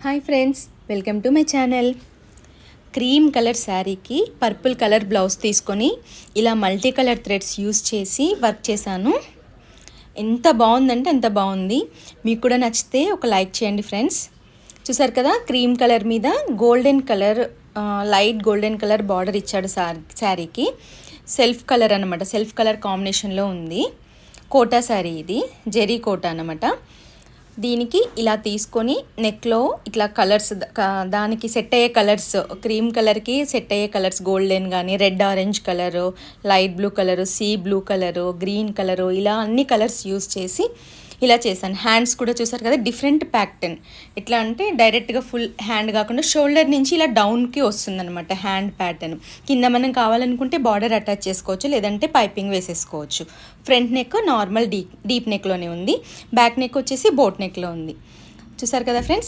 Hi friends, welcome to my channel. Cream colour శారీకి purple colour blouse తీసుకొని ఇలా multi colour threads use చేసి work చేశాను. ఎంత బాగుందంటే అంత బాగుంది. మీకు కూడా నచ్చితే ఒక లైక్ చేయండి ఫ్రెండ్స్. చూసారు కదా, క్రీమ్ కలర్ మీద golden colour, light golden colour border ఇచ్చాడు శారీకి. సెల్ఫ్ కలర్ అనమాట, సెల్ఫ్ కలర్ కాంబినేషన్లో ఉంది. కోటా శారీ, ఇది జెరీ కోటా అనమాట. దీనికి ఇలా తీసుకొని నెక్లో ఇట్లా కలర్స్, దానికి సెట్ అయ్యే కలర్స్, క్రీమ్ కలర్కి సెట్ అయ్యే కలర్స్, గోల్డెన్ కానీ red orange colour, light blue colour, sea blue colour, green colour, ఇలా అన్ని కలర్స్ యూస్ చేసి ఇలా చేశాను. హ్యాండ్స్ కూడా చూసారు కదా, డిఫరెంట్ ప్యాటర్న్. ఎట్లా అంటే డైరెక్ట్గా ఫుల్ హ్యాండ్ కాకుండా షోల్డర్ నుంచి ఇలా డౌన్కి వస్తుందన్నమాట హ్యాండ్ ప్యాటర్న్. కింద మనం కావాలనుకుంటే బార్డర్ అటాచ్ చేసుకోవచ్చు, లేదంటే పైపింగ్ వేసేసుకోవచ్చు. ఫ్రంట్ నెక్ నార్మల్ డీప్ నెక్లోనే ఉంది, బ్యాక్ నెక్ వచ్చేసి బోట్ నెక్లో ఉంది. చూసారు కదా ఫ్రెండ్స్.